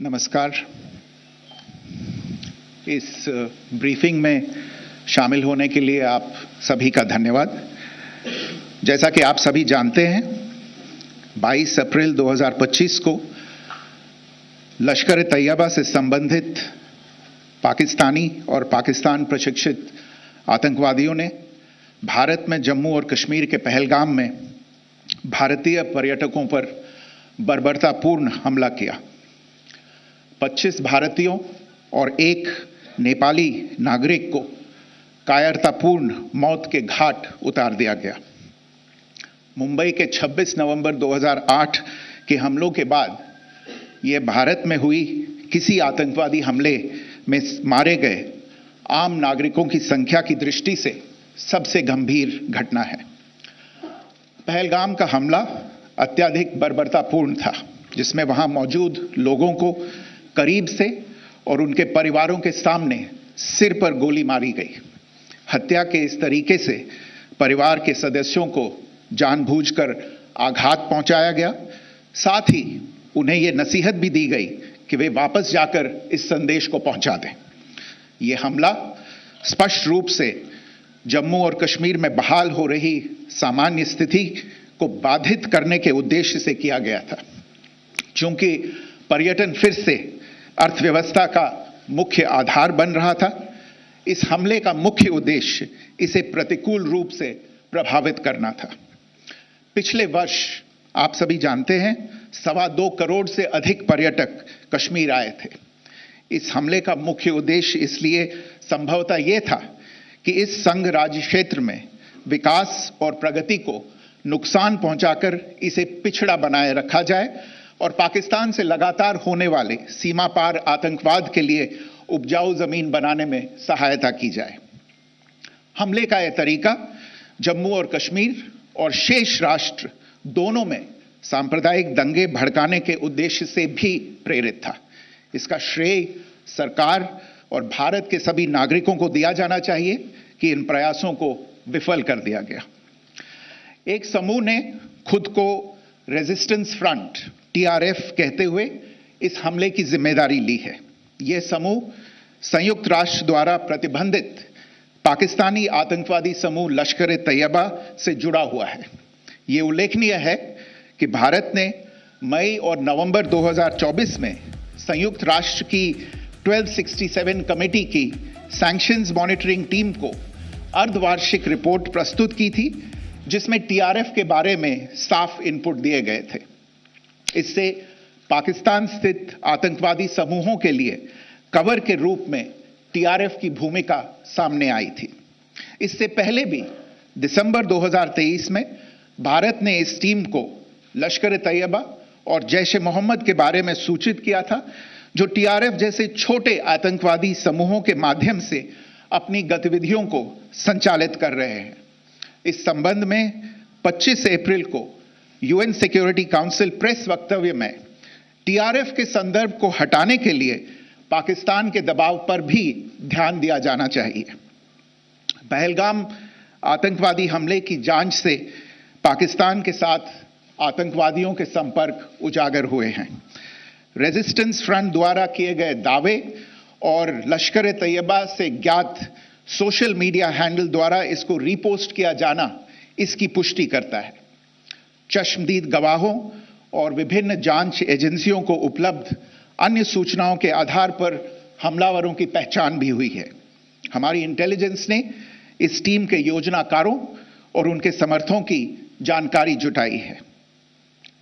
नमस्कार। इस ब्रीफिंग में शामिल होने के लिए आप सभी का धन्यवाद। जैसा कि आप सभी जानते हैं, 22 अप्रैल 2025 को लश्कर-ए-तैयबा से संबंधित पाकिस्तानी और पाकिस्तान प्रशिक्षित आतंकवादियों ने भारत में जम्मू और कश्मीर के पहलगाम में भारतीय पर्यटकों पर बर्बरतापूर्ण हमला किया। 25 भारतीयों और एक नेपाली नागरिक को कायरतापूर्ण मौत के घाट उतार दिया गया। मुंबई के 26 नवंबर 2008 के हमलों के बाद यह भारत में हुई किसी आतंकवादी हमले में मारे गए आम नागरिकों की संख्या की दृष्टि से सबसे गंभीर घटना है। पहलगाम का हमला अत्यधिक बर्बरतापूर्ण था, जिसमें वहां मौजूद लोगों को करीब से और उनके परिवारों के सामने सिर पर गोली मारी गई। हत्या के इस तरीके से परिवार के सदस्यों को जानबूझकर आघात पहुंचाया गया। साथ ही उन्हें यह नसीहत भी दी गई कि वे वापस जाकर इस संदेश को पहुंचा दें। यह हमला स्पष्ट रूप से जम्मू और कश्मीर में बहाल हो रही सामान्य स्थिति को बाधित करने के उद्देश्य से किया गया था। चूंकि पर्यटन फिर से अर्थव्यवस्था का मुख्य आधार बन रहा था, इस हमले का मुख्य उद्देश्य इसे प्रतिकूल रूप से प्रभावित करना था। पिछले वर्ष आप सभी जानते हैं, 2.25 करोड़ से अधिक पर्यटक कश्मीर आए थे। इस हमले का मुख्य उद्देश्य इसलिए संभवतः यह था कि इस संघ राज्य क्षेत्र में विकास और प्रगति को नुकसान पहुंचाकर इसे पिछड़ा बनाए रखा जाए और पाकिस्तान से लगातार होने वाले सीमा पार आतंकवाद के लिए उपजाऊ जमीन बनाने में सहायता की जाए। हमले का यह तरीका जम्मू और कश्मीर और शेष राष्ट्र दोनों में सांप्रदायिक दंगे भड़काने के उद्देश्य से भी प्रेरित था। इसका श्रेय सरकार और भारत के सभी नागरिकों को दिया जाना चाहिए कि इन प्रयासों को विफल कर दिया गया। एक समूह ने खुद को रेजिस्टेंस फ्रंट TRF कहते हुए इस हमले की जिम्मेदारी ली है। यह समूह संयुक्त राष्ट्र द्वारा प्रतिबंधित पाकिस्तानी आतंकवादी समूह लश्कर-ए-तैयबा से जुड़ा हुआ है। यह उल्लेखनीय है कि भारत ने मई और नवंबर 2024 में संयुक्त राष्ट्र की 1267 कमेटी की सैंक्शंस मॉनिटरिंग टीम को अर्धवार्षिक रिपोर्ट प्रस्तुत की थी, जिसमें TRF के बारे में साफ इनपुट दिए गए थे। इससे पाकिस्तान स्थित आतंकवादी समूहों के लिए कवर के रूप में TRF की भूमिका सामने आई थी। इससे पहले भी दिसंबर 2023 में भारत ने इस टीम को लश्कर-ए-तैयबा और जैश-ए-मोहम्मद के बारे में सूचित किया था, जो TRF जैसे छोटे आतंकवादी समूहों के माध्यम से अपनी गतिविधियों को संचालित कर रहे हैं। इस संबंध में 25 अप्रैल को UN सिक्योरिटी काउंसिल प्रेस वक्तव्य में TRF के संदर्भ को हटाने के लिए पाकिस्तान के दबाव पर भी ध्यान दिया जाना चाहिए। पहलगाम आतंकवादी हमले की जांच से पाकिस्तान के साथ आतंकवादियों के संपर्क उजागर हुए हैं। रेजिस्टेंस फ्रंट द्वारा किए गए दावे और लश्कर-ए-तैयबा से ज्ञात सोशल मीडिया हैंडल द्वारा इसको रीपोस्ट किया जाना इसकी पुष्टि करता है। चश्मदीद गवाहों और विभिन्न जांच एजेंसियों को उपलब्ध अन्य सूचनाओं के आधार पर हमलावरों की पहचान भी हुई है। हमारी इंटेलिजेंस ने इस टीम के योजनाकारों और उनके समर्थकों की जानकारी जुटाई है।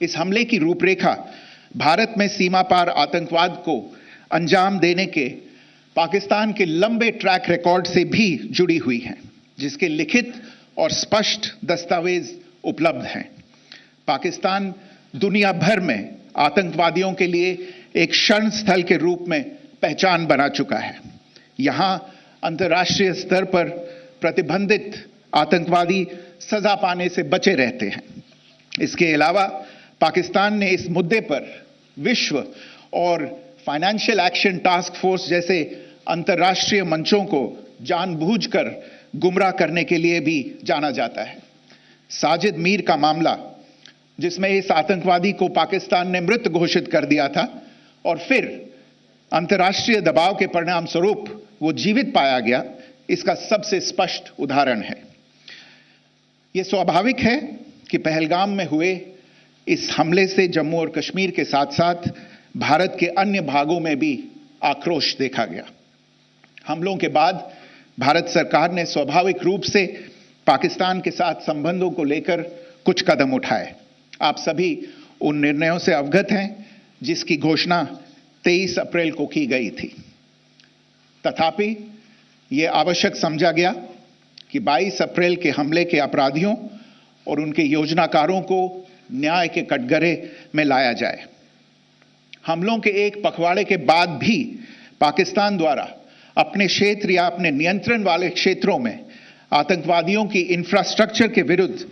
इस हमले की रूपरेखा भारत में सीमा पार आतंकवाद को अंजाम देने के पाकिस्तान के लंबे ट्रैक रिकॉर्ड से भी जुड़ी हुई है, जिसके लिखित और स्पष्ट दस्तावेज उपलब्ध हैं। पाकिस्तान दुनिया भर में आतंकवादियों के लिए एक शरण स्थल के रूप में पहचान बना चुका है। यहां अंतर्राष्ट्रीय स्तर पर प्रतिबंधित आतंकवादी सजा पाने से बचे रहते हैं। इसके अलावा पाकिस्तान ने इस मुद्दे पर विश्व और फाइनेंशियल एक्शन टास्क फोर्स जैसे अंतर्राष्ट्रीय मंचों को जानबूझकर गुमराह करने के लिए भी जाना जाता है। साजिद मीर का मामला, जिसमें इस आतंकवादी को पाकिस्तान ने मृत घोषित कर दिया था और फिर अंतर्राष्ट्रीय दबाव के परिणाम स्वरूप वो जीवित पाया गया, इसका सबसे स्पष्ट उदाहरण है। यह स्वाभाविक है कि पहलगाम में हुए इस हमले से जम्मू और कश्मीर के साथ साथ भारत के अन्य भागों में भी आक्रोश देखा गया। हमलों के बाद भारत सरकार ने स्वाभाविक रूप से पाकिस्तान के साथ संबंधों को लेकर कुछ कदम उठाए। आप सभी उन निर्णयों से अवगत हैं जिसकी घोषणा 23 अप्रैल को की गई थी। तथापि यह आवश्यक समझा गया कि 22 अप्रैल के हमले के अपराधियों और उनके योजनाकारों को न्याय के कटघरे में लाया जाए। हमलों के एक पखवाड़े के बाद भी पाकिस्तान द्वारा अपने क्षेत्र या अपने नियंत्रण वाले क्षेत्रों में आतंकवादियों की इंफ्रास्ट्रक्चर के विरुद्ध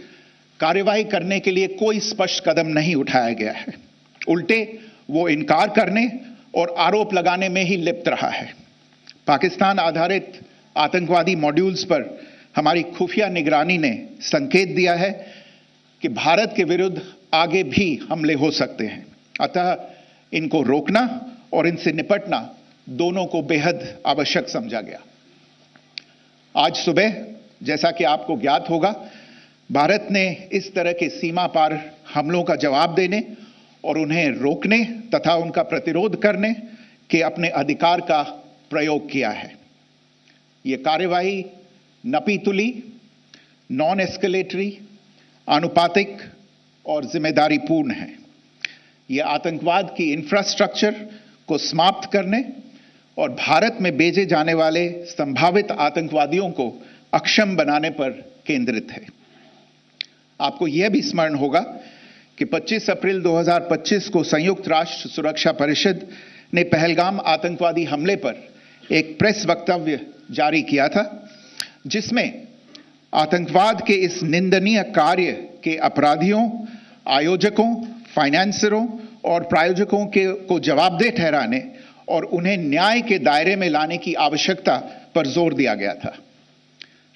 कार्रवाई करने के लिए कोई स्पष्ट कदम नहीं उठाया गया है। उल्टे वो इनकार करने और आरोप लगाने में ही लिप्त रहा है। पाकिस्तान आधारित आतंकवादी मॉड्यूल्स पर हमारी खुफिया निगरानी ने संकेत दिया है कि भारत के विरुद्ध आगे भी हमले हो सकते हैं। अतः इनको रोकना और इनसे निपटना दोनों को बेहद आवश्यक समझा गया। आज सुबह, जैसा कि आपको ज्ञात होगा, भारत ने इस तरह के सीमा पार हमलों का जवाब देने और उन्हें रोकने तथा उनका प्रतिरोध करने के अपने अधिकार का प्रयोग किया है। यह कार्यवाही नपीतुली, नॉन एस्केलेटरी, आनुपातिक और जिम्मेदारीपूर्ण है। यह आतंकवाद की इंफ्रास्ट्रक्चर को समाप्त करने और भारत में भेजे जाने वाले संभावित आतंकवादियों को अक्षम बनाने पर केंद्रित है। आपको यह भी स्मरण होगा कि 25 अप्रैल 2025 को संयुक्त राष्ट्र सुरक्षा परिषद ने पहलगाम आतंकवादी हमले पर एक प्रेस वक्तव्य जारी किया था, जिसमें आतंकवाद के इस निंदनीय कार्य के अपराधियों, आयोजकों, फाइनेंसरों और प्रायोजकों को जवाबदेह ठहराने और उन्हें न्याय के दायरे में लाने की आवश्यकता पर जोर दिया गया था।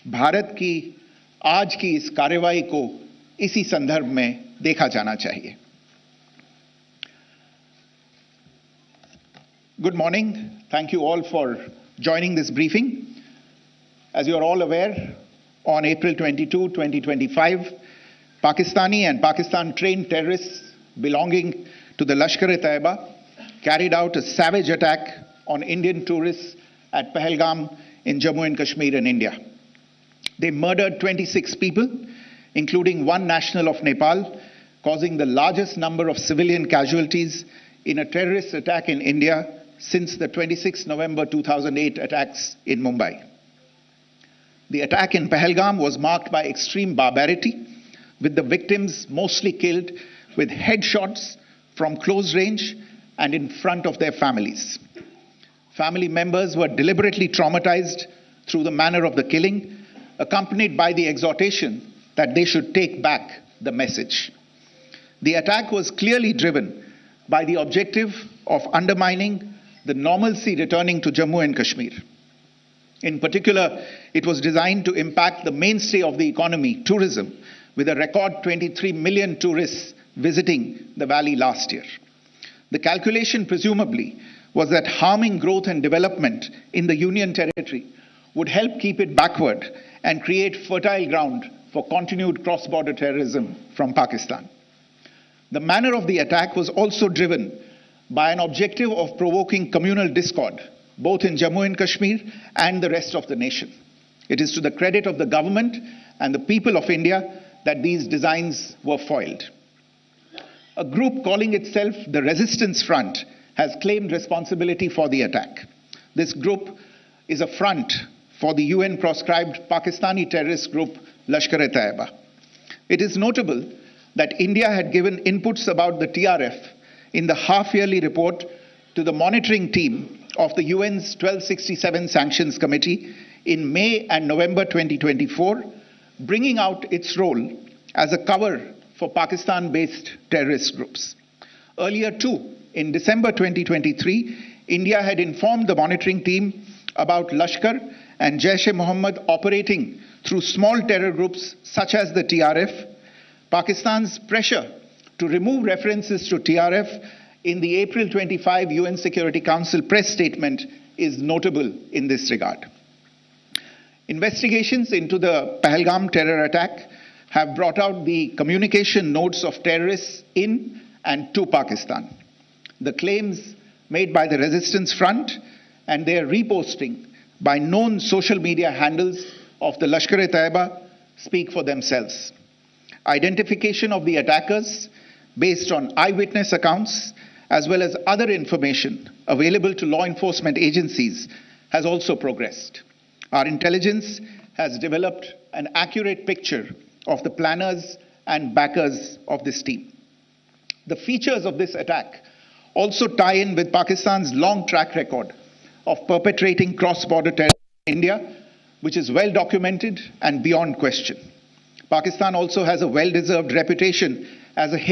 भारत की आज की इस कार्रवाई को इसी संदर्भ में देखा जाना चाहिए। Good morning. Thank you all for joining this briefing. As you are all aware, on April 22, 2025, Pakistani and Pakistan-trained terrorists belonging to the Lashkar-e-Taiba carried out a savage attack on Indian tourists at Pahalgam in Jammu and Kashmir in India. They murdered 26 people, including one national of Nepal, causing the largest number of civilian casualties in a terrorist attack in India since the 26 November 2008 attacks in Mumbai. The attack in Pahalgam was marked by extreme barbarity, with the victims mostly killed with headshots from close range and in front of their families. Family members were deliberately traumatized through the manner of the killing, accompanied by the exhortation that they should take back the message. The attack was clearly driven by the objective of undermining the normalcy returning to Jammu and Kashmir. In particular, it was designed to impact the mainstay of the economy, tourism, with a record 23 million tourists visiting the valley last year. The calculation presumably was that harming growth and development in the Union territory would help keep it backward and create fertile ground for continued cross-border terrorism from Pakistan. The manner of the attack was also driven by an objective of provoking communal discord, both in Jammu and Kashmir and the rest of the nation. It is to the credit of the government and the people of India that these designs were foiled. A group calling itself the Resistance Front has claimed responsibility for the attack. This group is a front for the UN-proscribed Pakistani terrorist group Lashkar-e-Taiba. It is notable that India had given inputs about the TRF in the half-yearly report to the monitoring team of the UN's 1267 Sanctions Committee in May and November 2024, bringing out its role as a cover for Pakistan-based terrorist groups. Earlier too, in December 2023, India had informed the monitoring team about Lashkar and Jaish-e-Mohammed operating through small terror groups such as the TRF. Pakistan's pressure to remove references to TRF in the April 25 UN Security Council press statement is notable in this regard. Investigations into the Pahalgam terror attack have brought out the communication notes of terrorists in and to Pakistan, the claims made by the Resistance Front and their reposting by known social media handles of the Lashkar-e-Taiba speak for themselves. Identification of the attackers based on eyewitness accounts as well as other information available to law enforcement agencies has also progressed. Our intelligence has developed an accurate picture of the planners and backers of this team. The features of this attack also tie in with Pakistan's long track record of perpetrating cross-border terror in India, which is well documented and beyond question. Pakistan also has a well-deserved reputation as a haven